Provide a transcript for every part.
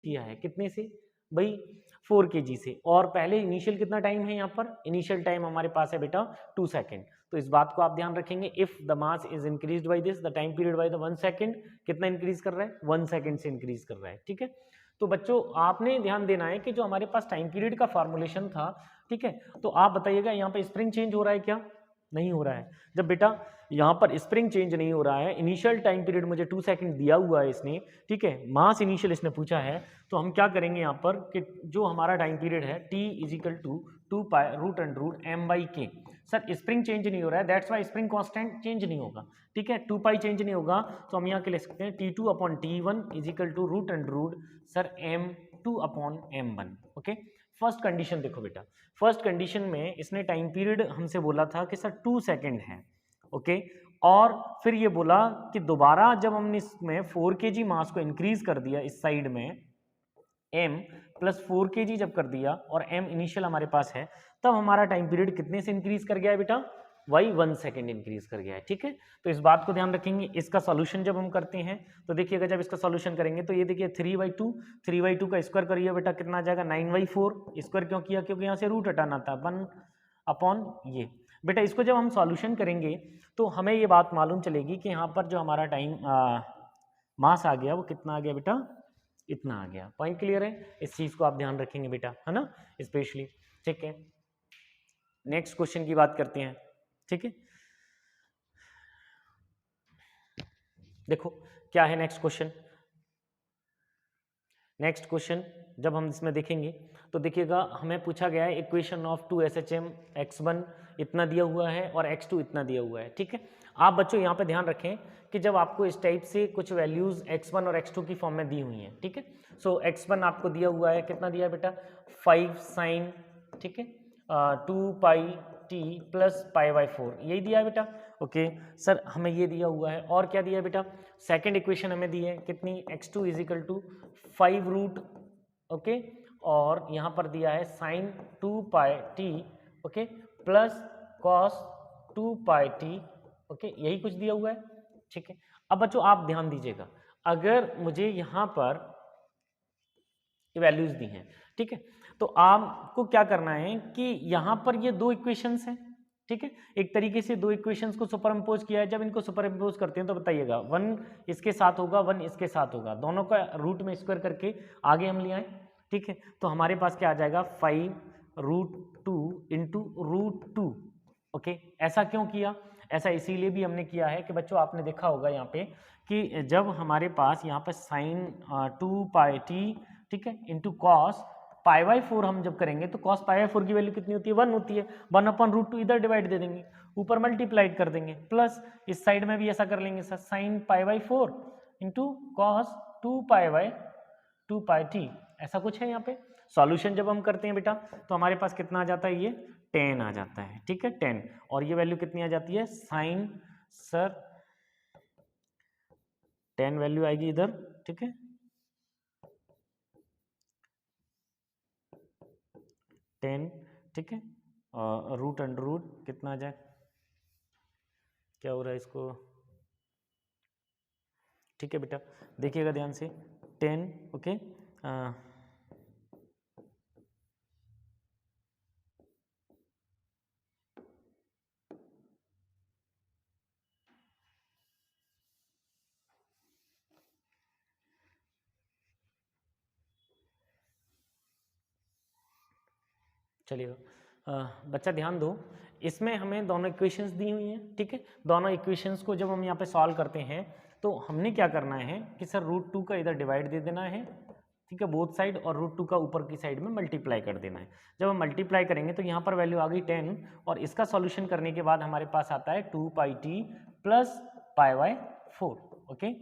किया है, कितने से भाई 4 kg से, और पहले इनिशियल कितना टाइम है यहाँ पर, इनिशियल टाइम हमारे पास है बेटा 2 सेकेंड। तो इस बात को आप ध्यान रखेंगे, if the mass is increased by this the time period by the 1 second, कितना इंक्रीज कर रहा है, 1 सेकेंड से इंक्रीज कर रहा है, ठीक है। तो बच्चों आपने ध्यान देना है कि जो हमारे पास टाइम पीरियड का फॉर्मुलेशन था, ठीक है, तो आप बताइएगा यहाँ पे स्प्रिंग चेंज हो रहा है क्या, नहीं हो रहा है। जब बेटा यहाँ पर स्प्रिंग चेंज नहीं हो रहा है, इनिशियल टाइम पीरियड मुझे 2 सेकंड दिया हुआ है इसने, ठीक है, मास इनिशियल इसने पूछा है, तो हम क्या करेंगे यहाँ पर कि जो हमारा टाइम पीरियड है t is equal to 2 pi root under root m by k. Sir spring change नहीं हो रहा है, that's why spring constant change नहीं होगा, ठीक है, 2 पाई चेंज नहीं होगा, तो हम यहाँ के ले सकते हैं t2 upon t1 is equal to root under root sir m2 upon m1। Okay, first condition देखो बेटा, फर्स्ट कंडीशन में इसने टाइम पीरियड हमसे बोला था कि सर 2 सेकेंड है, ओके, और फिर ये बोला कि दोबारा जब हमने इसमें 4 kg मास को इंक्रीज कर दिया इस साइड में m प्लस 4 kg जब कर दिया और m इनिशियल हमारे पास है, तब हमारा टाइम पीरियड कितने से इंक्रीज कर गया है बेटा, वही 1 सेकेंड इंक्रीज कर गया है, ठीक है। तो इस बात को ध्यान रखेंगे। इसका सॉल्यूशन जब हम करते हैं तो देखिएगा, जब इसका सॉल्यूशन करेंगे तो ये देखिए 3/2 का स्क्वायर करिए बेटा, कितना आ जाएगा 9/4, स्क्वायर क्यों किया, क्योंकि यहाँ से रूट हटाना था, 1 अपॉन ये बेटा। इसको जब हम सॉल्यूशन करेंगे तो हमें ये बात मालूम चलेगी कि यहाँ पर जो हमारा टाइम मास आ गया वो कितना आ गया बेटा, इतना आ गया। पॉइंट क्लियर है, इस चीज को आप ध्यान रखेंगे बेटा, है ना, स्पेशली, ठीक है। नेक्स्ट क्वेश्चन की बात करते हैं, ठीक है। देखो क्या है नेक्स्ट क्वेश्चन, नेक्स्ट क्वेश्चन जब हम इसमें देखेंगे तो देखिएगा हमें पूछा गया है इक्वेशन ऑफ 2SHM x1 इतना दिया हुआ है और x2 इतना दिया हुआ है, ठीक है। आप बच्चों यहाँ पे ध्यान रखें कि जब आपको इस टाइप से कुछ वैल्यूज x1 और x2 की फॉर्म में दी हुई हैं, ठीक है, सो x1 आपको दिया हुआ है, कितना दिया है बेटा 5 sin, ठीक है, 2 पाई t प्लस π/4 यही दिया है बेटा, ओके। सर हमें ये दिया हुआ है, और क्या दिया है बेटा, सेकंड इक्वेशन हमें दी है कितनी, x2 is equal to 5 root, okay, और यहाँ पर दिया है sine 2 pi t, okay, plus cos 2 pi t, okay, यही कुछ दिया हुआ है, ठीक है। अब बच्चों आप ध्यान दीजिएगा, अगर मुझे यहाँ पर वैल्यूज दी हैं, ठीक है, तो आपको क्या करना है कि यहाँ पर ये दो इक्वेशंस हैं, ठीक है, एक तरीके से दो इक्वेशंस को सुपर इम्पोज किया है। जब इनको सुपर इम्पोज करते हैं तो बताइएगा 1 इसके साथ होगा, 1 इसके साथ होगा, दोनों का रूट में स्क्वायर करके आगे हम ले आए, ठीक है, तो हमारे पास क्या आ जाएगा 5√2 इंटू √2, ओके। ऐसा क्यों किया, ऐसा इसीलिए भी हमने किया है कि बच्चों आपने देखा होगा यहाँ पे कि जब हमारे पास यहाँ पर साइन 2 पाई t, ठीक है, इंटू कॉस π/4 हम जब करेंगे तो cos π/4 की वैल्यू कितनी होती है, 1 होती है, 1/√2 इधर डिवाइड दे देंगे, ऊपर मल्टीप्लाइड कर देंगे, प्लस इस साइड में भी ऐसा कर लेंगे sir, sign π/4 into cos 2 pi t, ऐसा कुछ है यहाँ पे। सॉल्यूशन जब हम करते हैं बेटा तो हमारे पास कितना आ जाता है, ये 10 आ जाता है, ठीक है, 10, और ये वैल्यू कितनी आ जाती है, साइन सर 10 वैल्यू आएगी इधर, ठीक है, 10, ठीक है, और रूट अंडर रूट कितना आ जाए, क्या हो रहा है इसको, ठीक है बेटा, देखिएगा ध्यान से 10, ओके, चलिएगा बच्चा ध्यान दो, इसमें हमें दोनों इक्वेशंस दी हुई हैं, ठीक है, दोनों इक्वेशंस को जब हम यहाँ पे सॉल्व करते हैं तो हमने क्या करना है कि सर √2 का इधर डिवाइड दे देना है, ठीक है, बोथ साइड, और √2 का ऊपर की साइड में मल्टीप्लाई कर देना है। जब हम मल्टीप्लाई करेंगे तो यहाँ पर वैल्यू आ गई 10, और इसका सॉल्यूशन करने के बाद हमारे पास आता है 2 पाई t प्लस π/4, ओके।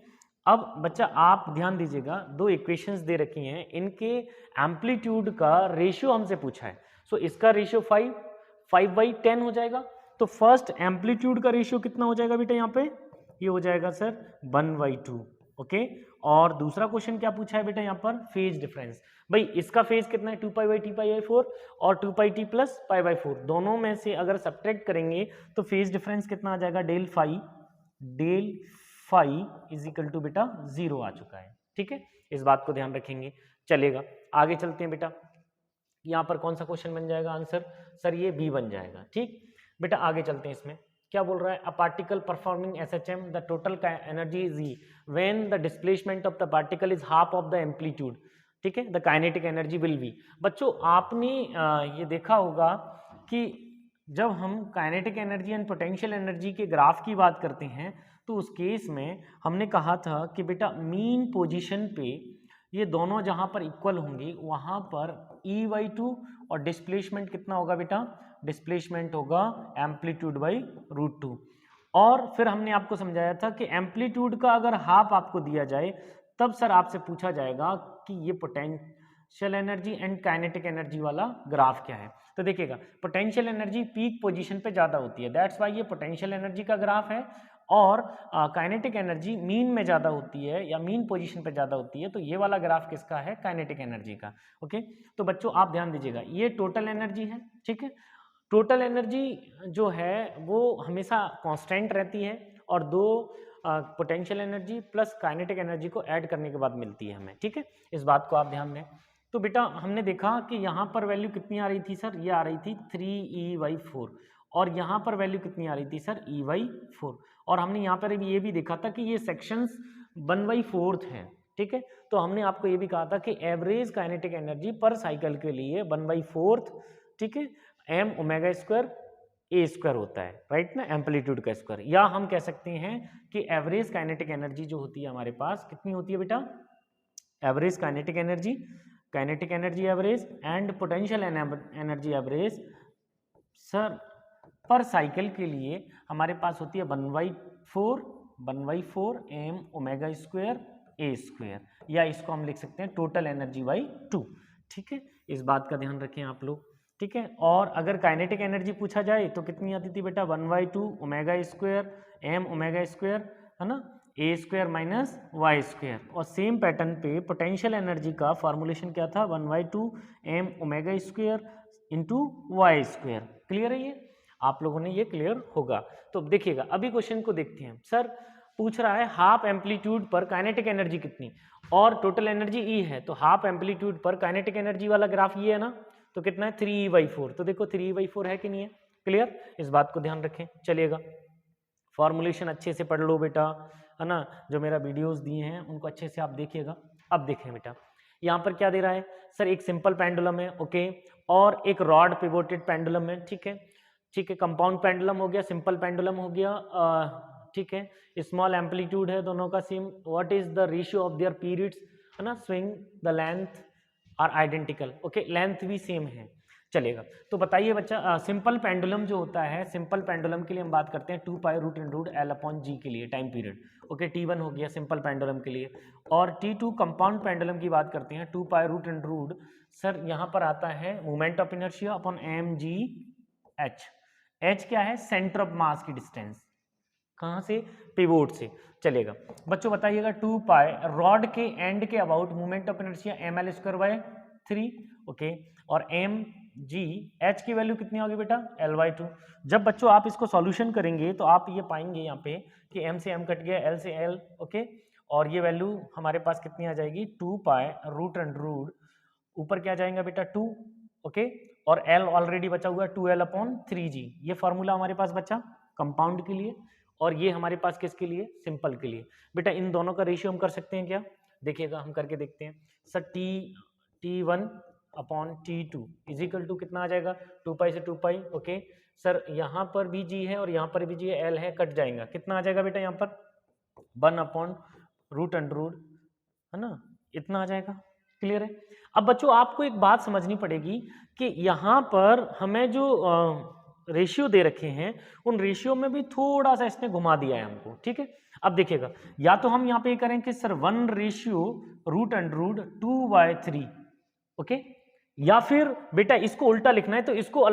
अब बच्चा आप ध्यान दीजिएगा, दो इक्वेशंस दे रखी हैं, इनके एम्पलीट्यूड का रेशियो हमसे पूछा है, सो इसका रेशियो 5/10 हो जाएगा, तो फर्स्ट एम्पलीट्यूड का रेशियो कितना हो जाएगा बेटा, यहाँ पे ये हो जाएगा सर 1/2, ओके। और दूसरा क्वेश्चन क्या पूछा है बेटा, यहाँ पर फेज डिफरेंस, भाई इसका फेज कितना है 2π/t/4 और 2πt प्लस π/4, दोनों में से अगर सब्ट्रैक्ट करेंगे तो फेज डिफरेंस कितना आ जाएगा, del phi is equal to बेटा 0 आ चुका है, ठीक है, इस बात को ध्यान रखेंगे। चलेगा, आगे चलते हैं बेटा। यहाँ पर कौन सा क्वेश्चन बन जाएगा आंसर? सर ये बी बन जाएगा। ठीक बेटा, आगे चलते हैं। इसमें क्या बोल रहा है? A particle performing SHM the total energy is E when the displacement of the particle is half of the amplitude. ठीक है, the kinetic energy will be. बच्चों आपने ये देखा होगा कि जब हम kinetic energy and potential energy के ग्राफ की बात करते हैं तो उस केस में हमने कहा था कि बेटा मीन पोजीशन पे ये दोनों जहां पर इक्वल होंगी वहां पर E/2 और डिस्प्लेसमेंट कितना होगा बेटा? डिस्प्लेसमेंट होगा एम्पलीट्यूड बाई √2। और फिर हमने आपको समझाया था कि एम्पलीट्यूड का अगर हाफ आपको दिया जाए तब सर आपसे पूछा जाएगा कि ये potential energy and kinetic energy वाला ग्राफ क्या है। तो देखिएगा पोटेंशियल एनर्जी पीक पोजीशन पे ज़्यादा होती है, दैट्स वाई ये पोटेंशियल एनर्जी का ग्राफ है, और काइनेटिक एनर्जी मीन में ज़्यादा होती है या मीन पोजीशन पे ज़्यादा होती है, तो ये वाला ग्राफ किसका है? काइनेटिक एनर्जी का। ओके, तो बच्चों आप ध्यान दीजिएगा, ये टोटल एनर्जी है। ठीक है, टोटल एनर्जी जो है वो हमेशा कांस्टेंट रहती है और दो potential energy plus kinetic energy को ऐड करने के बाद मिलती है हमें। ठीक है, इस बात को आप ध्यान दें। तो बेटा हमने देखा कि यहाँ पर वैल्यू कितनी आ रही थी सर? ये आ रही थी 3E/4, और यहाँ पर वैल्यू कितनी आ रही थी सर? E/4। और हमने यहाँ पर ये भी देखा था कि ये सेक्शंस 1/4 हैं। ठीक है, तो हमने आपको ये भी कहा था कि एवरेज काइनेटिक एनर्जी पर साइकिल के लिए 1/4, ठीक है, m⍵² a² होता है, राइट ना, एम्पलीट्यूड का स्क्वायर। या हम कह सकते हैं कि एवरेज काइनेटिक एनर्जी जो होती है हमारे पास कितनी होती है बेटा? Average kinetic energy average and potential energy average sir पर साइकिल के लिए हमारे पास होती है 1/4 m⍵² a², या इसको हम लिख सकते हैं टोटल एनर्जी बाई 2। ठीक है, इस बात का ध्यान रखें आप लोग। ठीक है, और अगर काइनेटिक एनर्जी पूछा जाए तो कितनी आती थी बेटा? 1/2 ω² m⍵², है ना, a² माइनस y²। और सेम पैटर्न पे पोटेंशियल एनर्जी का फॉर्मूलेशन क्या था? 1/2 m⍵² इंटू y²। क्लियर है? ये आप लोगों ने ये क्लियर होगा। तो देखिएगा अभी क्वेश्चन को देखते हैं। सर पूछ रहा है हाफ एम्पलीट्यूड पर काइनेटिक एनर्जी कितनी, और टोटल एनर्जी E है, तो हाफ एम्पलीट्यूड पर काइनेटिक एनर्जी वाला ग्राफ ये है ना, तो कितना है? 3E/4। तो देखो 3E/4 है कि नहीं है? क्लियर, इस बात को ध्यान रखें। चलिएगा फॉर्मुलेशन अच्छे से पढ़ लो बेटा, है ना, जो मेरा वीडियोस दिए हैं उनको अच्छे से आप देखिएगा। अब देखें बेटा, यहाँ पर क्या दे रहा है सर? एक सिंपल पेंडुलम है, ओके, और एक रॉड पिवोटेड पेंडुलम है। ठीक है, ठीक है, कंपाउंड पेंडुलम हो गया, सिंपल पेंडुलम हो गया। ठीक है, स्मॉल एम्पलीट्यूड है दोनों का same. What is the ratio of their periods, है ना, swing the length are identical. Okay, length भी सेम है। चलेगा, तो बताइए बच्चा, सिंपल पेंडुलम जो होता है, सिंपल पेंडुलम के लिए हम बात करते हैं 2π√L/g के लिए टाइम पीरियड। ओके, T1 हो गया सिंपल पेंडुलम के लिए, और T2 कंपाउंड पेंडुलम की बात करते हैं 2π√, सर यहाँ पर आता है moment of inertia upon mgh। h क्या है? सेंटर ऑफ मास की डिस्टेंस, कहाँ से? पिवोट से। चलेगा बच्चों, बताइएगा 2π रॉड के एंड के about moment of inertia mL²/3, okay, और mgh की वैल्यू कितनी होगी बेटा? L/2। जब बच्चों आप इसको सॉल्यूशन करेंगे तो आप ये पाएंगे यहाँ पे कि m से m कट गया, l से l, ओके, और ये वैल्यू हमारे पास कितनी आ जाएगी? 2π√, ऊपर क्या जाएगा बेटा? 2, ओके, और l ऑलरेडी बचा हुआ है 2L/3g। ये फॉर्मूला हमारे पास बचा कंपाउंड के लिए, और ये हमारे पास किसके लिए? सिंपल के लिए। बेटा इन दोनों का रेशियो हम कर सकते हैं क्या? देखिएगा हम करके देखते हैं। Sir T1/T2 is equal to कितना आ जाएगा? 2π से 2π, ओके, सर यहाँ पर भी g है और यहाँ पर भी g है, l है, कट जाएगा, कितना आ जाएगा बेटा? यहाँ पर 1/√, है ना, इतना आ जाएगा। क्लियर है? अब बच्चों आपको एक बात समझनी पड़ेगी कि यहाँ पर हमें जो रेशियो दे रखे हैं उन रेशियो में भी थोड़ा सा इसने घुमा दिया है हमको। ठीक है, अब देखिएगा, या तो हम यहाँ पे करें कि सर 1/√2/3, ओके, या फिर बेटा इसको उल्टा लिखना है तो इसको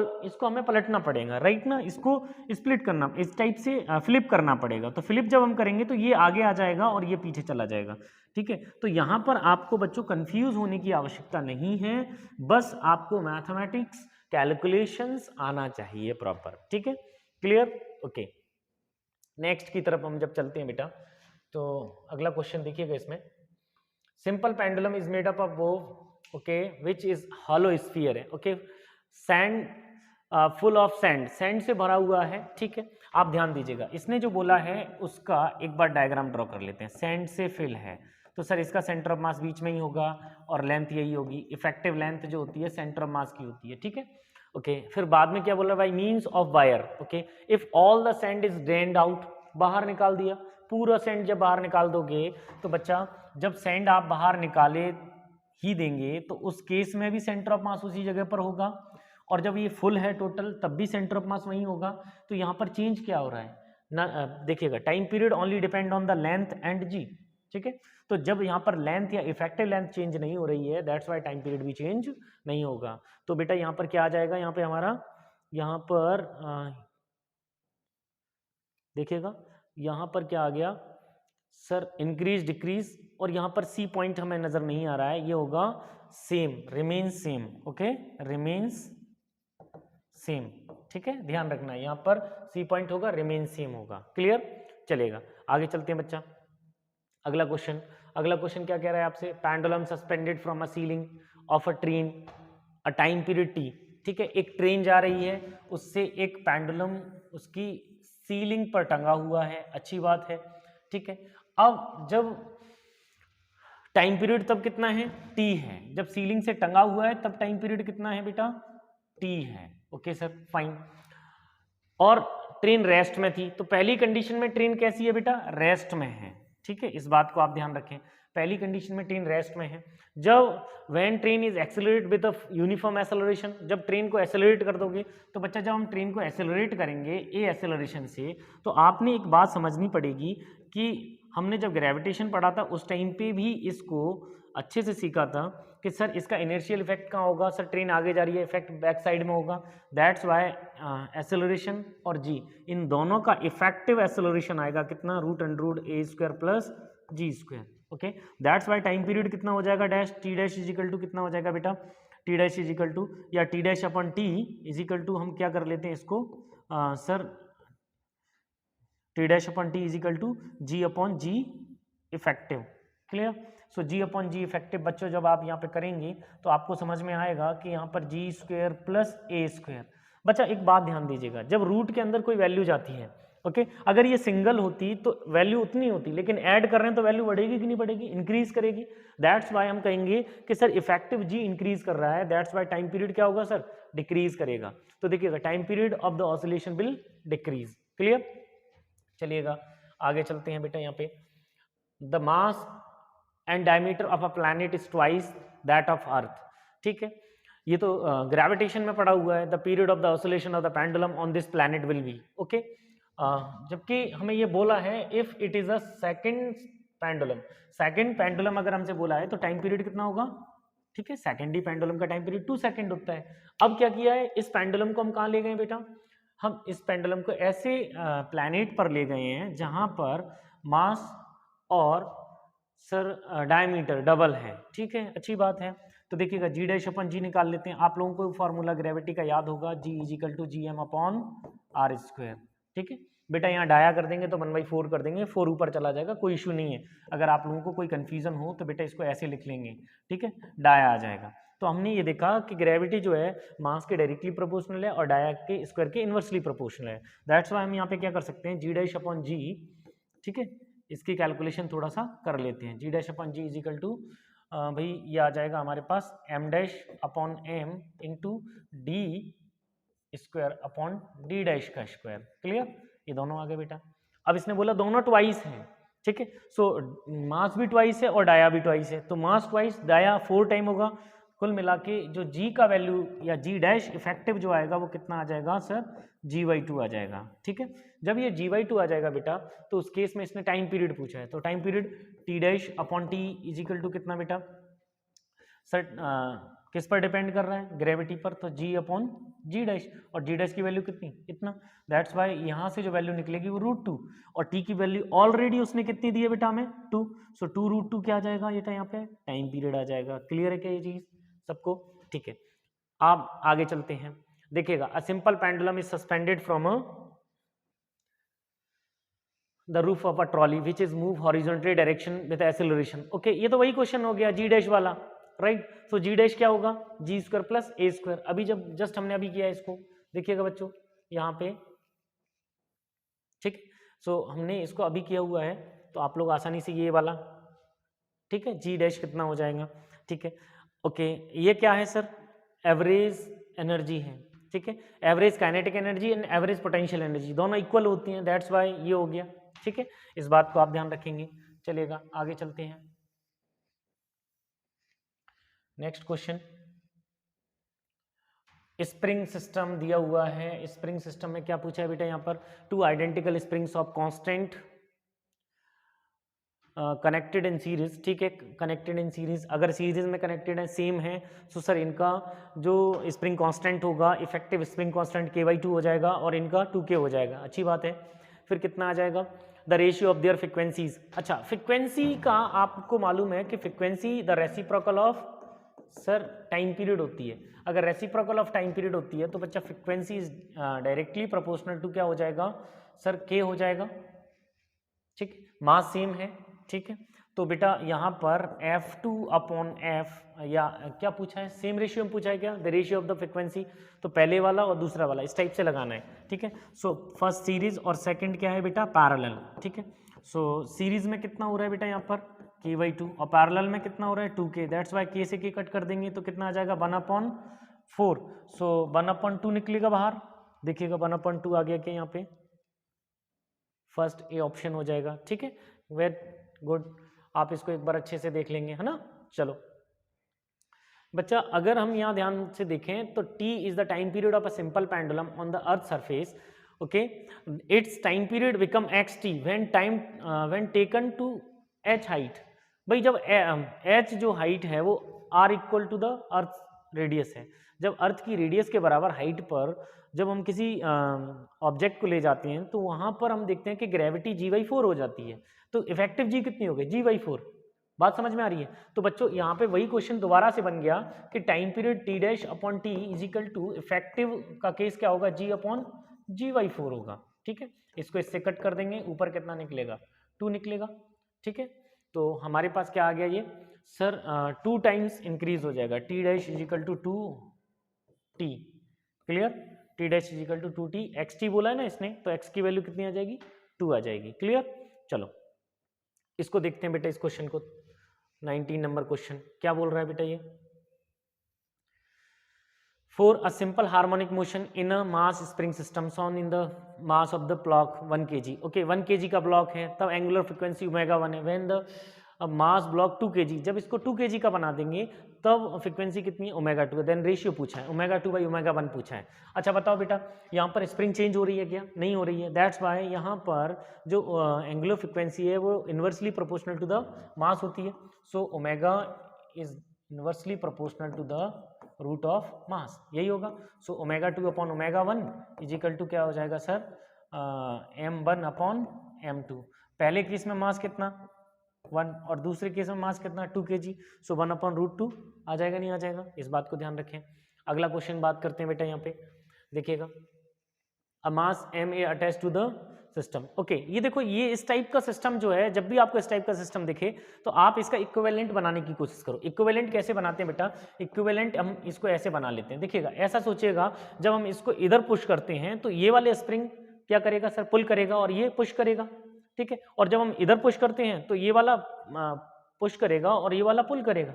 हमें पलटना पड़ेगा, राइट ना, इसको स्प्लिट करना, इस टाइप से फ्लिप करना पड़ेगा। तो फ्लिप जब हम करेंगे तो ये आगे आ जाएगा और ये पीछे चला जाएगा। ठीक है, तो यहाँ पर आपको बच्चों कंफ्यूज होने की आवश्यकता नहीं है, बस आपको मैथमेटिक्स कैलकुलेशंस आना चाहिए प्रॉपर। ठीक है, क्लियर? ओके, नेक्स्ट की तरफ हम जब चलते हैं बेटा, तो अगला क्वेश्चन देखिएगा। इसमें simple pendulum is made up of both okay, which is hollow sphere है, okay, sand full of sand, sand से भरा हुआ है, ठीक है। आप ध्यान दीजिएगा, इसने जो बोला है उसका एक बार डायग्राम ड्रॉ कर लेते हैं। सैंड से फिल है तो सर इसका सेंटर ऑफ मास बीच में ही होगा और लेंथ यही होगी, इफेक्टिव लेंथ जो होती है सेंटर ऑफ मास की होती है, ठीक है। ओके, फिर बाद में क्या बोला, by means of wire, okay, if all the sand is drained out, बाहर निकाल दिया पूरा सैंड, जब बाहर निकाल दोगे तो बच्चा जब सैंड आप बाहर निकाले ही देंगे तो उस केस में भी सेंटर ऑफ मास उसी जगह पर होगा, और जब ये फुल है टोटल तब भी सेंटर ऑफ मास वहीं होगा। तो यहाँ पर चेंज क्या हो रहा है ना, देखिएगा, time period only depend on the length and g, ठीक है। तो जब यहाँ पर लेंथ या इफेक्टिव लेंथ चेंज नहीं हो रही है, दैट्स वाई टाइम पीरियड भी चेंज नहीं होगा। तो बेटा यहाँ पर क्या आ जाएगा, यहाँ पे हमारा, यहाँ पर देखिएगा, यहाँ पर क्या आ गया सर, इंक्रीज डिक्रीज, और यहाँ पर सी पॉइंट हमें नजर नहीं आ रहा है, ये होगा same, remains same, okay, remains same, ठीक है, ध्यान रखना है यहाँ पर सी पॉइंट होगा, रिमेन सेम होगा, क्लियर, चलेगा। आगे चलते हैं बच्चा, अगला क्वेश्चन, अगला क्वेश्चन क्या कह रहा है आपसे, pendulum suspended from a ceiling of a train a time period T, ठीक है, एक ट्रेन जा रही है, उससे एक पेंडुलम उसकी सीलिंग पर टंगा हुआ है, अच्छी बात है, ठीक है। अब जब टाइम पीरियड तब कितना है, टी है, जब सीलिंग से टंगा हुआ है तब टाइम पीरियड कितना है बेटा, टी है, ओके सर, फाइन। और ट्रेन रेस्ट में थी, तो पहली कंडीशन में ट्रेन कैसी है बेटा, रेस्ट में है, ठीक है, इस बात को आप ध्यान रखें, पहली कंडीशन में ट्रेन रेस्ट में है। जब when train is accelerate with a uniform acceleration, जब ट्रेन को एक्सेलरेट कर दोगे तो बच्चा जब हम ट्रेन को एक्सेलरेट करेंगे ए एक्सेलरेशन से, तो आपने एक बात समझनी पड़ेगी कि हमने जब ग्रेविटेशन पढ़ा था उस टाइम पे भी इसको अच्छे से सीखा था कि सर इसका इनर्शियल इफेक्ट कहाँ होगा, सर ट्रेन आगे जा रही है, इफेक्ट बैक साइड में होगा, दैट्स वाई एक्सेलरेशन और जी इन दोनों का इफेक्टिव एक्सेलरेशन आएगा कितना, √√a² plus g², okay, that's why time period कितना हो जाएगा, dash T dash is equal to कितना हो जाएगा बेटा, T dash is equal to, या T dash upon T is equal to, हम क्या कर लेते हैं इसको sir, T dash upon T is equal to g upon g effective, clear. So g upon g effective बच्चों जब आप यहाँ पे करेंगे तो आपको समझ में आएगा कि यहाँ पर g² प्लस a²। बच्चा एक बात ध्यान दीजिएगा, जब रूट के अंदर कोई वैल्यू जाती है, ओके, अगर ये सिंगल होती तो वैल्यू उतनी होती, लेकिन ऐड कर रहे हैं तो वैल्यू बढ़ेगी कि नहीं बढ़ेगी, इंक्रीज करेगी, दैट्स वाई हम कहेंगे कि सर इफेक्टिव जी इंक्रीज कर रहा है, दैट्स वाई टाइम पीरियड क्या होगा सर, डिक्रीज करेगा। तो देखिएगा time period of the oscillation will decrease, clear. चलिएगा आगे चलते हैं बेटा, यहाँ पे the mass and diameter of a planet is twice that of earth, ठीक है, ये तो ग्रेविटेशन में पड़ा हुआ है, the period of the oscillation of the pendulum on this planet will be, okay, जबकि हमें ये बोला है if it is a second pendulum अगर हमसे बोला है तो टाइम पीरियड कितना होगा, ठीक है, सेकेंडरी पेंडुलम का टाइम पीरियड 2 सेकंड होता है। अब क्या किया है, इस पेंडुलम को हम कहाँ ले गए बेटा, हम इस पेंडुलम को ऐसे प्लैनेट पर ले गए हैं जहां पर मास और सर डायमीटर डबल है, ठीक है, अच्छी बात है। तो देखिएगा जी डैश अपन जी निकाल लेते हैं, आप लोगों को फॉर्मूला ग्रेविटी का याद होगा, g is equal to G M upon r², ठीक है बेटा, यहाँ डाया कर देंगे तो 1/4 कर देंगे, 4 ऊपर चला जाएगा, कोई इशू नहीं है। अगर आप लोगों को कोई कंफ्यूजन हो तो बेटा इसको ऐसे लिख लेंगे, ठीक है, डाया आ जाएगा। तो हमने ये देखा कि ग्रेविटी जो है मास के डायरेक्टली प्रोपोर्शनल है और डाया के स्क्वायर के इनवर्सली प्रोपोर्शनल है, दैट्स वाई हम यहाँ पे क्या कर सकते हैं, जी डैश अपॉन जी, ठीक है, इसकी कैलकुलेशन थोड़ा सा कर लेते हैं, g dash upon g is equal to भाई ये आ जाएगा हमारे पास m dash upon m into d square upon d dash का स्क्वायर, क्लियर, ये दोनों आ गए बेटा। अब इसने बोला दोनों ट्वाइस हैं, ठीक है, सो मास भी ट्वाइस है और डाया भी ट्वाइस है, तो मास ट्वाइस डाया 4 टाइम होगा, कुल मिला के जो g का वैल्यू या g डैश इफेक्टिव जो आएगा वो कितना आ जाएगा सर, g/2 आ जाएगा, ठीक है। जब ये g/2 आ जाएगा बेटा तो उस केस में इसने टाइम पीरियड पूछा है, तो time period t dash upon t is equal to कितना बेटा सर, किस पर डिपेंड कर रहा है, ग्रेविटी पर, तो g अपॉन g डैश, और g डैश की वैल्यू कितनी, इतना, दैट्स वाई यहाँ से जो वैल्यू निकलेगी वो √2, और t की वैल्यू ऑलरेडी उसने कितनी दी है बेटा हमें 2, सो 2√2 क्या आ जाएगा ये, यहाँ पे टाइम पीरियड आ जाएगा, क्लियर है क्या ये चीज सबको, ठीक है। आप आगे चलते हैं, देखिएगा अ simple pendulum is suspended from the roof of a trolley which is move horizontally direction with acceleration, okay, ये तो वही क्वेश्चन हो गया जी डैश वाला, राइट। सो जी डैश क्या होगा, जी स्क्वायर प्लस ए स्क्वायर। अभी जब जस्ट हमने अभी किया इसको, देखिएगा बच्चों यहाँ पे, ठीक। सो हमने इसको अभी किया हुआ है, तो आप लोग आसानी से ये वाला, ठीक है, जी डैश कितना हो जाएगा, ठीक है। ओके, ये क्या है सर, एवरेज एनर्जी है, ठीक है। Average kinetic energy and average potential energy दोनों इक्वल होती हैं, दैट्स वाई ये हो गया, ठीक है। इस बात को आप ध्यान रखेंगे। चलिएगा आगे चलते हैं। नेक्स्ट क्वेश्चन, स्प्रिंग सिस्टम दिया हुआ है। स्प्रिंग सिस्टम में क्या पूछा है बेटा यहाँ पर, two identical springs of constant connected in series, ठीक है। कनेक्टेड इन सीरीज, अगर सीरीज में कनेक्टेड है, सेम है, तो सर इनका जो स्प्रिंग कांस्टेंट होगा, इफेक्टिव स्प्रिंग कांस्टेंट k/2 हो जाएगा और इनका 2k हो जाएगा। अच्छी बात है। फिर कितना आ जाएगा, the ratio of there frequencies. अच्छा, फ्रिक्वेंसी का आपको मालूम है कि frequency the reciprocal of sir time period होती है। अगर रेसिप्रोकल ऑफ टाइम पीरियड होती है तो बच्चा frequency is directly proportional to क्या हो जाएगा सर, k हो जाएगा, ठीक। मास सेम है, ठीक है। तो बेटा यहाँ पर F2/F, या क्या पूछा है, सेम रेशियो में पूछा है क्या, the ratio of the frequency, तो पहले वाला और दूसरा वाला इस टाइप से लगाना है, ठीक है। सो फर्स्ट सीरीज और सेकंड क्या है बेटा, पैरेलल, ठीक है। सो सीरीज में कितना हो रहा है बेटा यहाँ पर k/2 और पैरेलल में कितना हो रहा है 2k, दैट्स वाई k से k कट कर देंगे तो कितना आ जाएगा 1/4। सो 1/2 निकलेगा बाहर, देखिएगा 1/2 आ गया क्या यहाँ पे, फर्स्ट ए ऑप्शन हो जाएगा, ठीक है। वेरी गुड, आप इसको एक बार अच्छे से देख लेंगे, है ना। चलो बच्चा, अगर हम यहाँ ध्यान से देखें तो t is the time period of a simple pendulum on the earth surface, okay. Its time period become xt when taken to h height. भाई जब h जो हाइट है वो r equal to the earth radius है, जब अर्थ की radius के बराबर हाइट पर जब हम किसी ऑब्जेक्ट को ले जाते हैं तो वहां पर हम देखते हैं कि ग्रेविटी g/4 हो जाती है। तो इफेक्टिव g कितनी हो गई, g/4। बात समझ में आ रही है। तो बच्चों यहाँ पे वही क्वेश्चन दोबारा से बन गया कि time period t'/t is equal to effective का केस क्या होगा, g/g/4 होगा, ठीक है। इसको इससे कट कर देंगे, ऊपर कितना निकलेगा 2 निकलेगा, ठीक है। तो हमारे पास क्या आ गया ये सर, 2 टाइम्स इंक्रीज हो जाएगा, t' is equal to 2t, clear. t' is equal to 2t, xt बोला है ना इसने, तो x की वैल्यू कितनी आ जाएगी 2 आ जाएगी, क्लियर। चलो इसको देखते हैं बेटा, इस क्वेश्चन को, 19 नंबर क्वेश्चन क्या बोल रहा है बेटा ये, for a simple harmonic motion in a mass spring system shown in the mass of the block 1 kg, okay 1 kg का ब्लॉक है, तब एंगुलर फ्रीक्वेंसी ω1 है, when the mass block 2 kg, जब इसको 2 kg का बना देंगे तब फ्रीक्वेंसी कितनी है ω2, देन रेशियो पूछा है, ω2/ω1 पूछा है। अच्छा बताओ बेटा, यहाँ पर स्प्रिंग चेंज हो रही है क्या, नहीं हो रही है, दैट्स वाई यहाँ पर जो एंगुलर फ्रीक्वेंसी है वो inversely proportional to the mass होती है। So omega is inversely proportional to the root of mass, यही होगा। सो ω2/ω1 इज इक्वल टू क्या हो जाएगा सर, m1/m2। पहले केस में मास कितना 1 और दूसरे केस में मास कितना 2 kg, सो 1/√2 आ जाएगा, नहीं आ जाएगा, इस बात को ध्यान रखें। अगला क्वेश्चन बात करते हैं बेटा, यहाँ पे देखिएगा, a mass ma attach to the system, okay. ये देखो, ये इस टाइप का सिस्टम जो है, जब भी आपको इस टाइप का सिस्टम दिखे तो आप इसका इक्विवेलेंट बनाने की कोशिश करो। इक्विवेलेंट कैसे बनाते हैं बेटा, इक्विवेलेंट हम इसको ऐसे बना लेते हैं, देखिएगा ऐसा सोचिएगा, जब हम इसको इधर पुश करते हैं तो ये वाले स्प्रिंग क्या करेगा सर, पुल करेगा और ये पुश करेगा, ठीक है। और जब हम इधर पुश करते हैं तो ये वाला पुश करेगा और ये वाला पुल करेगा,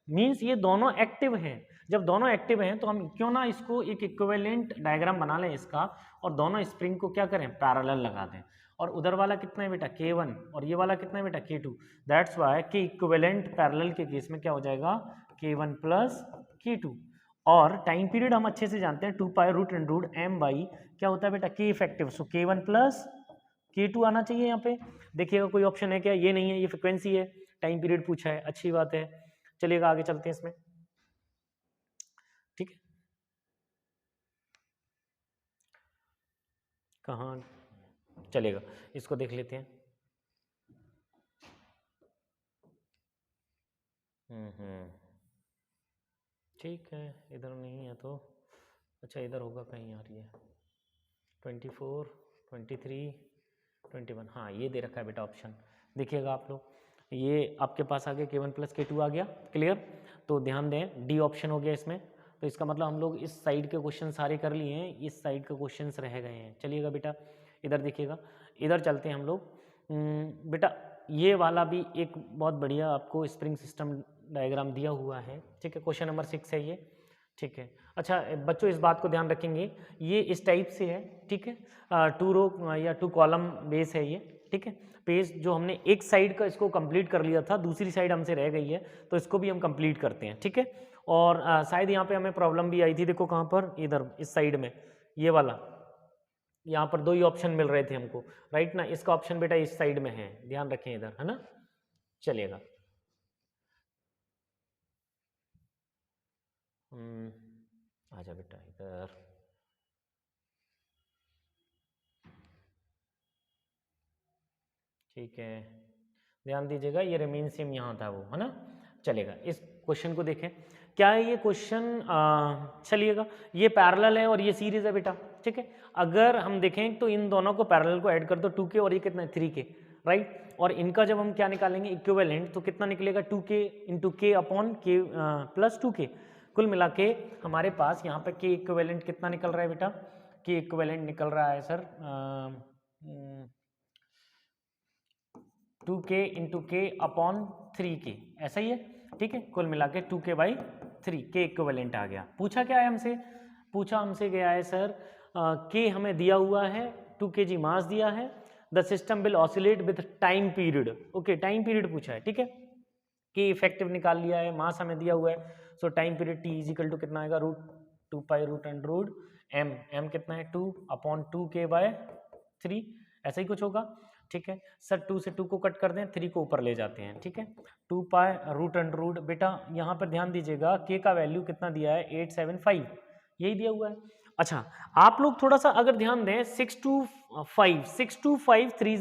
मीन्स ये दोनों एक्टिव हैं। जब दोनों एक्टिव हैं तो हम क्यों ना इसको एक इक्विवेलेंट डायग्राम बना लें इसका, और दोनों स्प्रिंग को क्या करें, पैरेलल लगा दें। और उधर वाला कितना है बेटा k1 और ये वाला कितना है बेटा k2, दैट्स वाई कि इक्विवेलेंट पैरेलल के केस में क्या हो जाएगा k1 प्लस k2। और टाइम पीरियड हम अच्छे से जानते हैं 2π√m/ क्या होता है बेटा k इफेक्टिव, सो k1 प्लस k2 आना चाहिए यहाँ पे। देखिएगा कोई ऑप्शन है क्या, ये नहीं है, ये फ्रिक्वेंसी है, टाइम पीरियड पूछा है, अच्छी बात है। चलिएगा आगे चलते हैं इसमें, ठीक है। कहाँ चलेगा, इसको देख लेते हैं। ठीक है, इधर नहीं है तो अच्छा इधर होगा कहीं, आ रही है 24, 23, 21, हाँ ये दे रखा है बेटा ऑप्शन, देखिएगा आप लोग, ये आपके पास आ गया k1 प्लस k2 आ गया, क्लियर। तो ध्यान दें डी ऑप्शन हो गया इसमें। तो इसका मतलब हम लोग इस साइड के क्वेश्चन सारे कर लिए हैं, इस साइड के क्वेश्चंस रह गए हैं। चलिएगा बेटा इधर देखिएगा, इधर चलते हैं हम लोग। बेटा ये वाला भी एक बहुत बढ़िया आपको स्प्रिंग सिस्टम डायग्राम दिया हुआ है, ठीक है, क्वेश्चन नंबर 6 है ये, ठीक है। अच्छा बच्चों इस बात को ध्यान रखेंगे, ये इस टाइप से है, ठीक है, 2 रो या 2 कॉलम बेस है ये, ठीक है। पेज जो हमने एक साइड का इसको कंप्लीट कर लिया था, दूसरी साइड हमसे रह गई है, तो इसको भी हम कंप्लीट करते हैं, ठीक है। और शायद यहाँ पे हमें प्रॉब्लम भी आई थी, देखो कहाँ पर, इधर इस साइड में, ये वाला, यहाँ पर 2 ही ऑप्शन मिल रहे थे हमको, राइट ना। इसका ऑप्शन बेटा इस साइड में है, ध्यान रखें इधर, है ना। चलिएगा आजा बेटा इधर, ठीक है, ध्यान दीजिएगा, ये रिमेन सेम यहाँ था वो, है ना। चलेगा इस क्वेश्चन को देखें, क्या है ये क्वेश्चन, चलिएगा ये पैरेलल है और ये सीरीज है बेटा, ठीक है। अगर हम देखें तो इन दोनों को पैरेलल को ऐड कर दो 2k और ये कितना है 3k, राइट। और इनका जब हम क्या निकालेंगे इक्विवेलेंट, तो कितना निकलेगा 2k into k upon k plus 2k। कुल मिला के हमारे पास यहाँ पे k इक्विवेलेंट कितना निकल रहा है बेटा, k इक्विवेलेंट निकल रहा है सर 2k इंटू के अपॉन 3k, ऐसा ही है, ठीक है। कुल मिला के 2k बाई 3 के इक्विवेलेंट आ गया। पूछा क्या है हमसे, पूछा हमसे गया है सर के हमें दिया हुआ है 2 kg मास दिया है, the system will oscillate with time period, okay time period पूछा है, ठीक है। के इफेक्टिव निकाल लिया है, मास हमें दिया हुआ है, so time period t is equal to कितना आएगा √2 पाई √√ m, m कितना है 2 अपॉन 2k बाय 3, ऐसा ही कुछ होगा, ठीक है। सर 2 से 2 को कट कर दें, 3 को ऊपर ले जाते हैं, ठीक है। 2 पाई √√ बेटा यहाँ पर ध्यान दीजिएगा k का वैल्यू कितना दिया है 875, यही दिया हुआ है। अच्छा आप लोग थोड़ा सा अगर ध्यान दें 6 to 5 3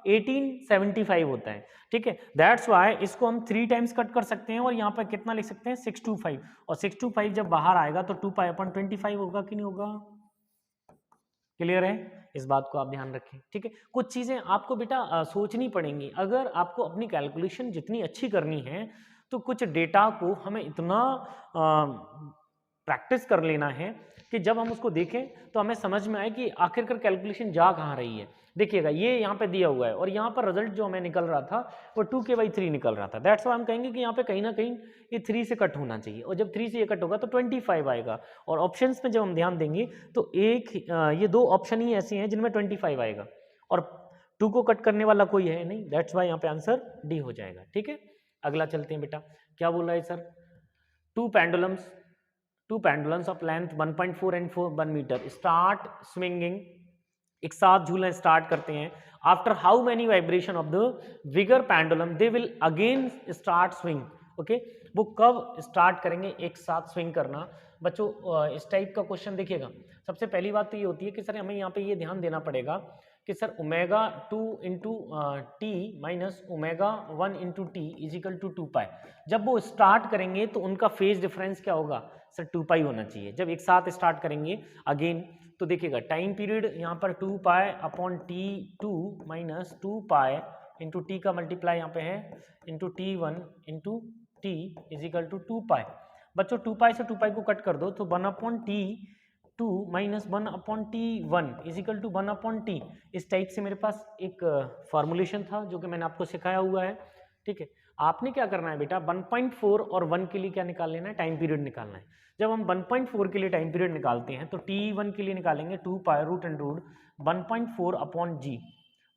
1875 होता है, ठीक है। दैट्स वाई इसको हम 3 टाइम्स कट कर सकते हैं और यहाँ पर कितना लिख सकते हैं 6 to 5, और 6 to 5 जब बाहर आएगा तो 2 पाई अपॉन 25 होगा कि नहीं होगा, क्लियर है। इस बात को आप ध्यान रखें, ठीक है। कुछ चीजें आपको बेटा सोचनी पड़ेंगी, अगर आपको अपनी कैलकुलेशन जितनी अच्छी करनी है तो कुछ डेटा को हमें इतना प्रैक्टिस कर लेना है कि जब हम उसको देखें तो हमें समझ में आए कि आखिरकार कैलकुलेशन जा कहाँ रही है। देखिएगा ये यहाँ पे दिया हुआ है और यहाँ पर रिजल्ट जो हमें निकल रहा था वो 2k/3 निकल रहा था, दैट्स वाई हम कहेंगे कि यहाँ पे कहीं ना कहीं ये 3 से कट होना चाहिए, और जब 3 से ये कट होगा तो 25 आएगा। और ऑप्शंस में जब हम ध्यान देंगे तो ये 2 ऑप्शन ही ऐसे हैं जिनमें 25 आएगा और 2 को कट करने वाला कोई है नहीं, दैट्स वाई यहाँ पे आंसर डी हो जाएगा, ठीक है। अगला चलते हैं बेटा, क्या बोल रहा है sir, 2 pendulums of length 1.4 and 1 meter start swinging, एक साथ झूलना स्टार्ट करते हैं, after how many vibration of the bigger pendulum they will again start swing, okay. वो कब स्टार्ट करेंगे एक साथ स्विंग करना। बच्चों इस टाइप का क्वेश्चन देखिएगा, सबसे पहली बात तो ये होती है कि सर हमें यहाँ पे ये ध्यान देना पड़ेगा कि sir ω2 into T minus ω1 into T is equal to 2 pi, जब वो स्टार्ट करेंगे तो उनका फेज डिफरेंस क्या होगा सर 2 पाई होना चाहिए जब एक साथ स्टार्ट करेंगे अगेन। तो देखिएगा टाइम पीरियड यहाँ पर 2 pi upon T2 minus 2 pi into T का मल्टीप्लाई यहाँ पे है into T1 into T is equal to 2 pi. बच्चों 2 पाई से 2 पाई को कट कर दो तो 1/T2 minus 1/T1 is equal to 1/T। इस टाइप से मेरे पास एक फॉर्मुलेशन था जो कि मैंने आपको सिखाया हुआ है, ठीक है। आपने क्या करना है बेटा 1.4 और 1 के लिए क्या निकाल लेना है, टाइम पीरियड निकालना है। जब हम 1.4 के लिए टाइम पीरियड निकालते हैं तो T1 के लिए निकालेंगे 2 पाई √√ 1.4 अपॉन जी,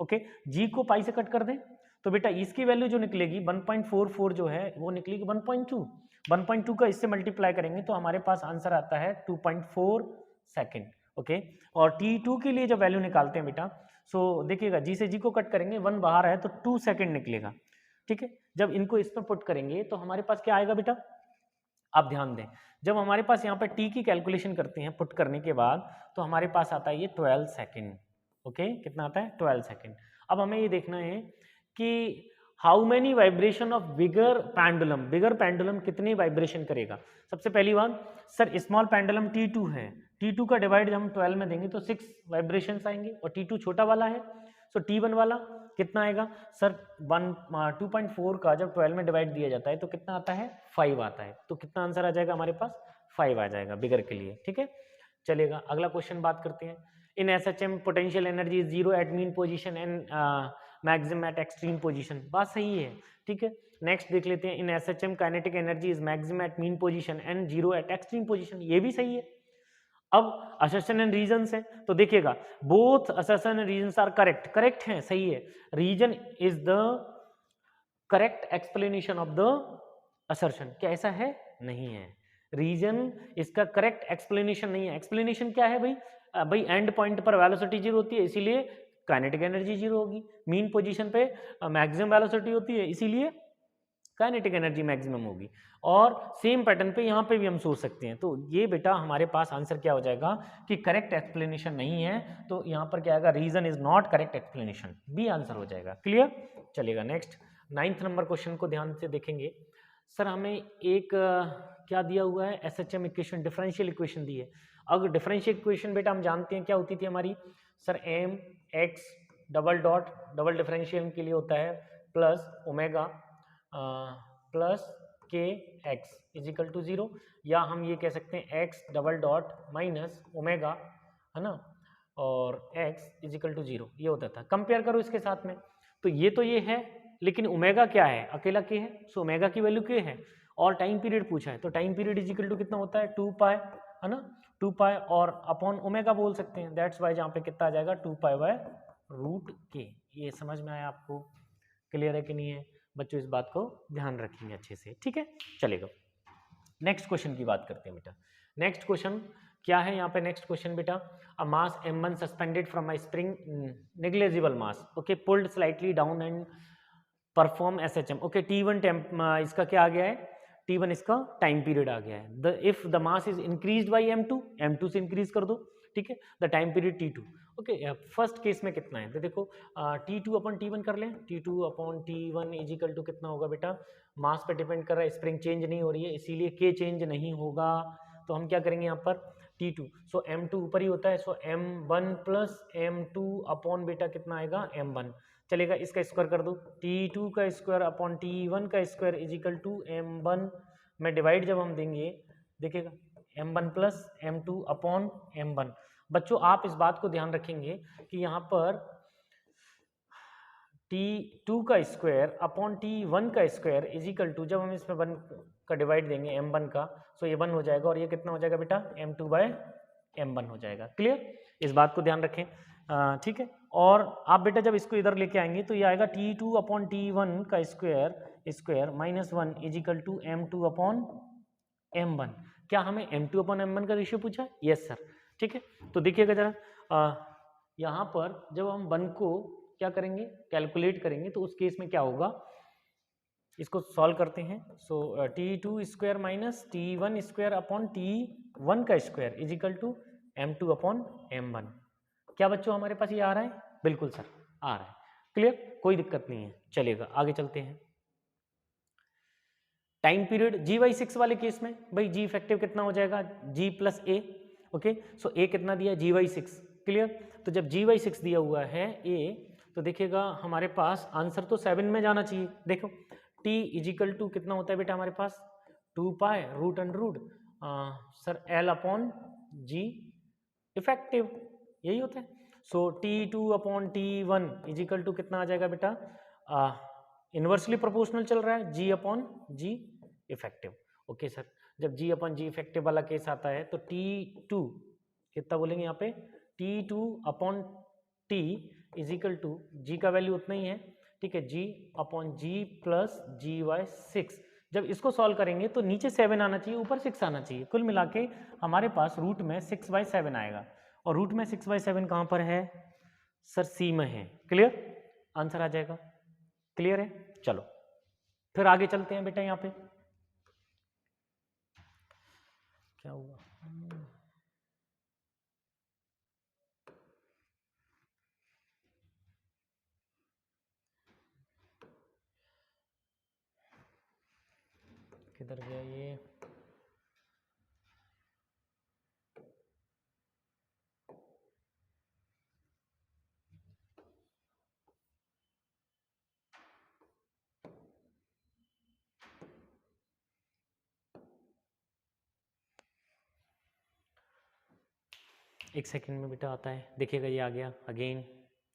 ओके। जी को पाई से कट कर दें तो बेटा इसकी वैल्यू जो निकलेगी 1.44 जो है वो निकलेगी 1.2 का इससे मल्टीप्लाई करेंगे तो हमारे पास आंसर आता है 2.4 सेकेंड, ओके। और T2 के लिए जब वैल्यू निकालते हैं बेटा सो देखिएगा जी से जी को कट करेंगे 1 बाहर है तो 2 सेकेंड निकलेगा, ठीक है। जब इनको इस पर पुट करेंगे तो हमारे पास क्या आएगा बेटा, आप ध्यान दें जब हमारे पास यहाँ पर टी की कैलकुलेशन करते हैं पुट करने के बाद तो हमारे पास आता है ये 12 सेकेंड, ओके। कितना आता है 12 सेकेंड। अब हमें ये देखना है कि how many vibration of bigger pendulum कितने वाइब्रेशन करेगा। सबसे पहली बात सर स्मॉल पेंडुलम T2 है, T2 का डिवाइड जब हम 12 में देंगे तो 6 वाइब्रेशंस आएंगे और T2 छोटा वाला है सो T1 वाला कितना आएगा सर 2.4 का जब 12 में डिवाइड दिया जाता है तो कितना आता है 5 आता है, तो कितना आंसर आ जाएगा हमारे पास 5 आ जाएगा बिगर के लिए। ठीक है, चलेगा अगला क्वेश्चन बात करते हैं। In SHM potential energy is 0 at mean position and maximum at extreme position, बात सही है। ठीक है, नेक्स्ट देख लेते हैं। In SHM kinetic energy is maximum at mean position and 0 at extreme position, ये भी सही है। अब असर्शन एंड रीजंस है तो देखिएगा both assertion and reasons are correct, correct हैं, सही है। Reason is the correct explanation of the assertion, क्या ऐसा है? नहीं है, रीजन इसका करेक्ट एक्सप्लेनेशन नहीं है। एक्सप्लेनेशन क्या है भाई? भाई एंड पॉइंट पर वेलोसिटी जीरो होती है इसीलिए काइनेटिक एनर्जी जीरो होगी, मीन पोजीशन पे मैक्सिमम वेलोसिटी होती है इसीलिए काइनेटिक एनर्जी मैक्सिमम होगी, और सेम पैटर्न पे यहाँ पे भी हम सोच सकते हैं। तो ये बेटा हमारे पास आंसर क्या हो जाएगा कि करेक्ट एक्सप्लेनेशन नहीं है, तो यहाँ पर क्या आएगा? Reason is not correct explanation, B answer हो जाएगा। क्लियर, चलेगा नेक्स्ट 9th नंबर क्वेश्चन को ध्यान से देखेंगे। सर हमें एक क्या दिया हुआ है? एसएचएम इक्वेशन, डिफरेंशियल इक्वेशन दी है। अगर डिफरेंशियल इक्वेशन बेटा हम जानते हैं क्या होती थी हमारी sir, M X double dot double differential के लिए होता है plus omega plus K X is equal to 0, या हम ये कह सकते हैं X double dot minus omega, है ना, और एक्स इजिकल टू 0, ये होता था। कंपेयर करो इसके साथ में, तो ये है, लेकिन ओमेगा क्या है? अकेला के है, सो ओमेगा की वैल्यू के है, और टाइम पीरियड पूछा है तो टाइम पीरियड इजिकल टू कितना होता है? 2 पाई, है ना, 2 पाई और अपॉन ओमेगा बोल सकते हैं, दैट्स वाई जहाँ पे कितना आ जाएगा 2 पाई बाय रूट के। ये समझ में आया आपको? क्लियर है कि नहीं है बच्चों? इस बात को ध्यान रखेंगे अच्छे से, ठीक है, चलेगा। नेक्स्ट क्वेश्चन की बात करते हैं बेटा। नेक्स्ट क्वेश्चन क्या है यहाँ पे? नेक्स्ट क्वेश्चन बेटा, अ मास m1 suspended from a spring, negligible mass, okay, pulled slightly down and perform SHM, okay. T1 इसका क्या आ गया है? T1 इसका टाइम पीरियड आ गया है। The if the mass is increased by m2 से इंक्रीज कर दो, ठीक है, the time period T2, okay. First case में कितना है तो देखो T2 अपॉन T1 कर लें, T2 upon T1 is equal to कितना होगा बेटा? मास पे डिपेंड कर रहा है, स्प्रिंग चेंज नहीं हो रही है इसीलिए K चेंज नहीं होगा, तो हम क्या करेंगे यहाँ पर T2, सो M2 ऊपर ही होता है, सो M1 प्लस M2 अपॉन बेटा कितना आएगा? M1, चलेगा, इसका स्क्वायर कर दो, T2 का स्क्वायर अपॉन T1 का स्क्वायर इजिकल टू M1 में डिवाइड जब हम देंगे, देखिएगा M1 plus M2 upon M1। बच्चों आप इस बात को ध्यान रखेंगे कि यहाँ पर T2 का स्क्वायर अपॉन T1 का स्क्वायर इजिकल टू, जब हम इसमें 1 का डिवाइड देंगे M1 का, सो ये 1 हो जाएगा, और ये कितना हो जाएगा बेटा? M2 बाय M1 हो जाएगा। क्लियर, इस बात को ध्यान रखें, ठीक है। और आप बेटा जब इसको इधर लेके आएंगे तो ये आएगा T2 अपॉन T1 का square minus 1 is equal to M2 upon M1। क्या हमें M2 अपॉन M1 का रेशियो पूछा है? यस सर, ठीक है। तो देखिएगा जरा, यहाँ पर जब हम 1 को क्या करेंगे? कैलकुलेट करेंगे, तो उस केस में क्या होगा? इसको सॉल्व करते हैं, सो T2 square minus T1 square upon T1 का square is equal to M2 upon M1। क्या बच्चों हमारे पास ये आ रहा है? बिल्कुल सर आ रहा है। क्लियर, कोई दिक्कत नहीं है, चलेगा आगे चलते हैं। टाइम पीरियड G/6 वाले केस में भाई G इफेक्टिव कितना हो जाएगा? G plus A, okay, so A कितना दिया? G/6, clear. तो जब G/6 दिया हुआ है A, तो देखिएगा हमारे पास आंसर तो 7 में जाना चाहिए। देखो T इजिकल टू कितना होता है बेटा हमारे पास? 2 पाई root under root sir L upon G effective, यही होता है। सो T2 upon T1 is equal to कितना आ जाएगा बेटा? इन्वर्सली प्रोपोर्शनल चल रहा है, G upon G effective, okay sir. जब G अपॉन G इफेक्टिव वाला केस आता है तो T2 कितना बोलेंगे यहाँ पे? T2 upon T is equal to G का वैल्यू उतना ही है, ठीक है, G upon G plus G/6। जब इसको सॉल्व करेंगे तो नीचे 7 आना चाहिए, ऊपर 6 आना चाहिए, कुल मिला के हमारे पास रूट में 6/7 आएगा, और रूट में 6/7 कहाँ पर है सर? C में है। क्लियर, आंसर आ जाएगा। क्लियर है, चलो फिर आगे चलते हैं बेटा। यहाँ पे क्या हुआ? किधर गया ये? एक सेकंड में बेटा आता है, देखिएगा ये आ गया अगेन।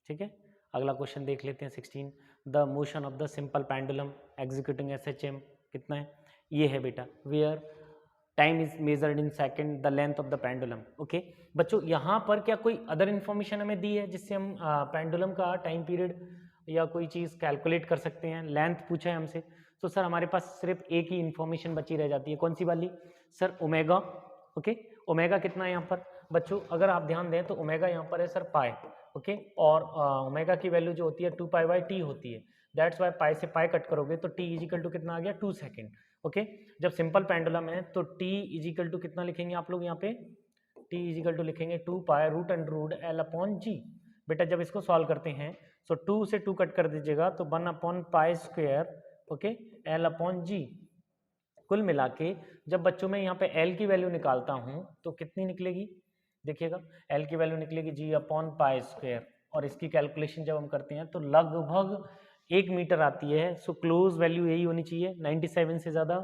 ठीक है, अगला क्वेश्चन देख लेते हैं 16। The motion of the simple pendulum executing SHM कितना है, ये है बेटा, where time is measured in second the length of the pendulum. Okay बच्चों, यहाँ पर क्या कोई अदर इन्फॉर्मेशन हमें दी है जिससे हम पेंडुलम का टाइम पीरियड या कोई चीज़ कैलकुलेट कर सकते हैं? लेंथ पूछा है हमसे, तो सर हमारे पास सिर्फ एक ही इन्फॉर्मेशन बची रह जाती है, कौन सी वाली सर? ओमेगा। ओके, ओमेगा कितना है यहाँ पर बच्चों? अगर आप ध्यान दें तो ओमेगा यहाँ पर है सर पाई। ओके, और ओमेगा की वैल्यू जो होती है 2π/t होती है, दैट्स वाई पाई से पाई कट करोगे तो t इजिकल टू कितना आ गया 2 सेकेंड। ओके, जब सिंपल पेंडुलम है तो t इजिकल टू कितना लिखेंगे आप लोग यहाँ पे? t इजिकल टू लिखेंगे 2π√√L/g। बेटा जब इसको सॉल्व करते हैं तो 2 से 2 कट कर दीजिएगा तो 1/π²। Okay, L/g। कुल मिला के जब बच्चों में यहाँ पे L की वैल्यू निकालता हूँ तो कितनी निकलेगी? देखिएगा L की वैल्यू निकलेगी g/π², और इसकी कैलकुलेशन जब हम करते हैं तो लगभग 1 मीटर आती है। सो क्लोज वैल्यू यही होनी चाहिए, 97 से ज़्यादा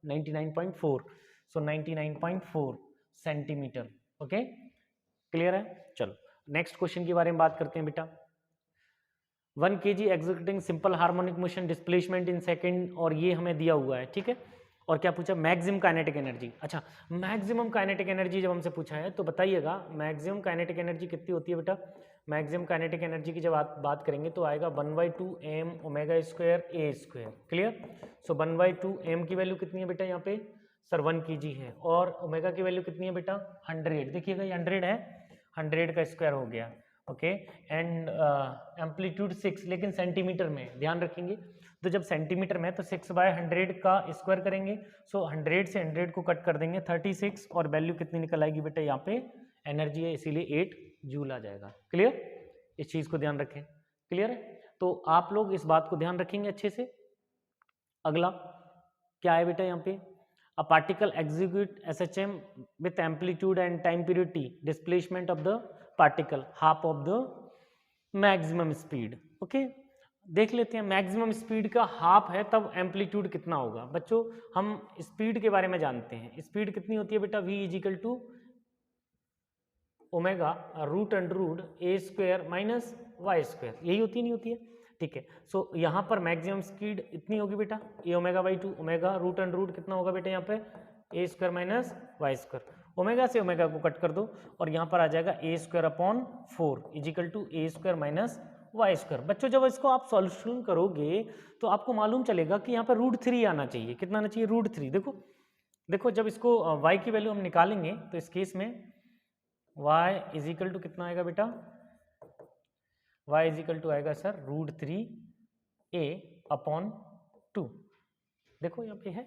99.4, सो 99.4 सेंटीमीटर। ओके, क्लियर है? चलो नेक्स्ट क्वेश्चन के बारे में बात करते हैं बेटा। 1 kg executing simple harmonic motion displacement in second, और ये हमें दिया हुआ है। ठीक है, और क्या पूछा? Maximum kinetic energy. अच्छा, मैक्सिमम काइनेटिक एनर्जी जब हमसे पूछा है तो बताइएगा मैक्सिमम काइनेटिक एनर्जी कितनी होती है बेटा? मैक्सिमम काइनेटिक एनर्जी की जब आप बात करेंगे तो आएगा 1/2 m⍵² a²। क्लियर? सो 1/2 m की वैल्यू कितनी है बेटा यहाँ पे? सर 1 kg है, और ओमेगा की वैल्यू कितनी है बेटा? 100। देखिएगा ये 100 है, 100 का स्क्वायर हो गया। ओके, एंड एम्पलीट्यूड 6, लेकिन सेंटीमीटर में ध्यान रखेंगे, तो जब सेंटीमीटर में तो 6/100 का स्क्वायर करेंगे, सो 100 से 100 को कट कर देंगे 36, और वैल्यू कितनी निकल आएगी बेटा? यहाँ पे एनर्जी है इसीलिए 8 जूल आ जाएगा। क्लियर? इस चीज़ को ध्यान रखें। क्लियर है? तो आप लोग इस बात को ध्यान रखेंगे अच्छे से। अगला क्या है बेटा यहाँ पे? A particle execute SHM with amplitude and time period t, displacement of the particle half of the maximum speed। Okay, देख लेते हैं मैक्सिमम स्पीड का हाफ है तब एम्पलीट्यूड कितना होगा। बच्चों हम स्पीड के बारे में जानते हैं, स्पीड कितनी होती है बेटा? v is equal to ω√√a² minus y², यही होती नहीं होती है? ठीक है, सो यहाँ पर मैक्सिमम स्पीड इतनी होगी बेटा a⍵/2, ω√√, कितना होगा बेटा यहाँ पे? a² minus y²। ओमेगा से ओमेगा को कट कर दो और यहाँ पर आ जाएगा a²/4 is equal to a² minus y²। बच्चों जब इसको आप सॉल्यूशन करोगे तो आपको मालूम चलेगा कि यहाँ पर √3 आना चाहिए। कितना आना चाहिए? √3। देखो देखो, जब इसको y की वैल्यू हम निकालेंगे तो इस केस में y इजिकल टू कितना आएगा बेटा? y इजिकल टू आएगा सर √3a/2। देखो यहाँ पे है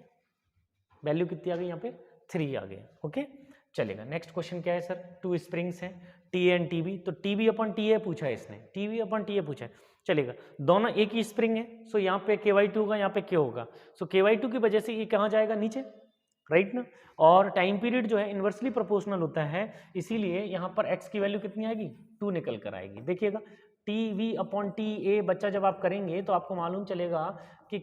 वैल्यू कितनी आ गई? यहाँ पे 3 आ गया। ओके, चलेगा। नेक्स्ट क्वेश्चन क्या है सर? 2 स्प्रिंग्स हैं TA एंड TB, तो TB/TA पूछा है इसने, TB/TA पूछा है। चलेगा, दोनों एक ही स्प्रिंग है, सो यहाँ पे KY2 होगा, यहाँ पे K होगा, सो KY2 की वजह से ये कहाँ जाएगा? नीचे, राइट ना? और टाइम पीरियड जो है इन्वर्सली प्रोपोर्शनल होता है, इसीलिए यहाँ पर x की वैल्यू कितनी आएगी? 2 निकल कर आएगी। देखिएगा TV/TA बच्चा जब आप करेंगे तो आपको मालूम चलेगा कि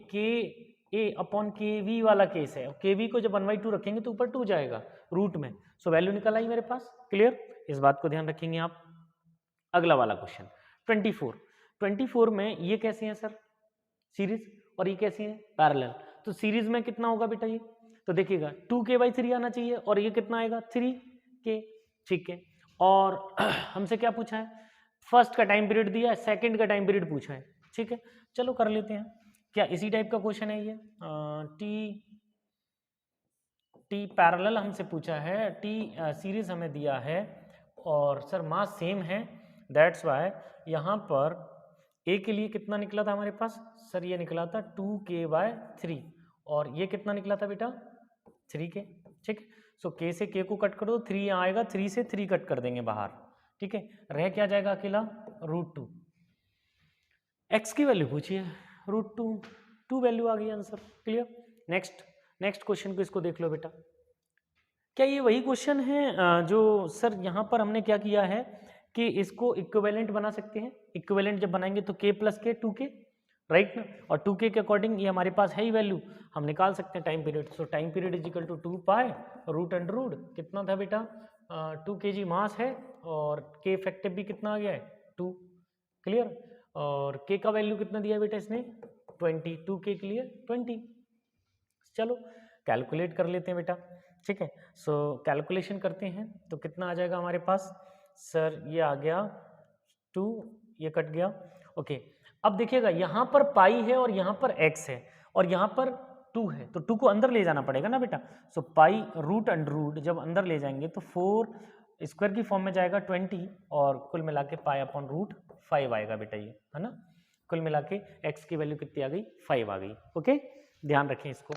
KA/KV वाला केस है, KV को जब 1/2 रखेंगे तो ऊपर 2 जाएगा रूट में, सो वैल्यू निकल आई मेरे पास। क्लियर? इस बात को ध्यान रखेंगे आप। अगला वाला क्वेश्चन 24 में ये कैसे हैं सर? सीरीज, और ये कैसे हैं? पैरेलल। तो सीरीज में कितना होगा बेटा ये? तो देखिएगा 2K/3 आना चाहिए, और ये कितना आएगा? 3K। ठीक है, और हमसे क्या पूछा है? फर्स्ट का टाइम पीरियड दिया है, सेकंड का टाइम पीरियड पूछा है। ठीक है, चलो कर लेते हैं। क्या इसी टाइप का क्वेश्चन है ये? टी पैरेलल हमसे पूछा है, टी सीरीज हमें दिया है, और सर मास सेम है, दैट्स वाई यहाँ पर ए के लिए कितना निकला था हमारे पास? सर ये निकला था 2K/3, और ये कितना निकला था बेटा? 3K। ठीक, सो K से K को कट कर दो, 3 यहाँ आएगा, 3 से 3 कट कर देंगे बाहर। ठीक है, रह क्या जाएगा? अकेला √2। x की वैल्यू पूछिए, √2 वैल्यू आ गई आंसर। क्लियर? नेक्स्ट क्वेश्चन को इसको देख लो बेटा। क्या ये वही क्वेश्चन है जो सर यहाँ पर हमने क्या किया है कि इसको इक्विवेलेंट बना सकते हैं? इक्विवेलेंट जब बनाएंगे तो K + K 2K, राइट ना, और 2k के अकॉर्डिंग ये हमारे पास है ही वैल्यू, हम निकाल सकते हैं time period. So time period is equal to 2 pi root under root कितना था बेटा 2 kg मास है, और k इफेक्टिव भी कितना आ गया है 2, क्लियर। और k का वैल्यू कितना दिया बेटा इसने 20, 2k के लिए 20। चलो कैलकुलेट कर लेते हैं बेटा, ठीक है। सो कैलकुलेशन करते हैं तो कितना आ जाएगा हमारे पास, सर ये आ गया 2, ये कट गया, ओके। अब देखिएगा यहाँ पर पाई है और यहाँ पर x है और यहाँ पर 2 है, तो 2 को अंदर ले जाना पड़ेगा ना बेटा। सो पाई रूट अंडर रूट जब अंदर ले जाएंगे तो 4 स्क्वायर की फॉर्म में जाएगा 20, और कुल मिला के पाई अपॉन रूट 5 आएगा बेटा, ये है ना। कुल मिला के x की वैल्यू कितनी आ गई 5 आ गई, ओके। ध्यान रखें इसको।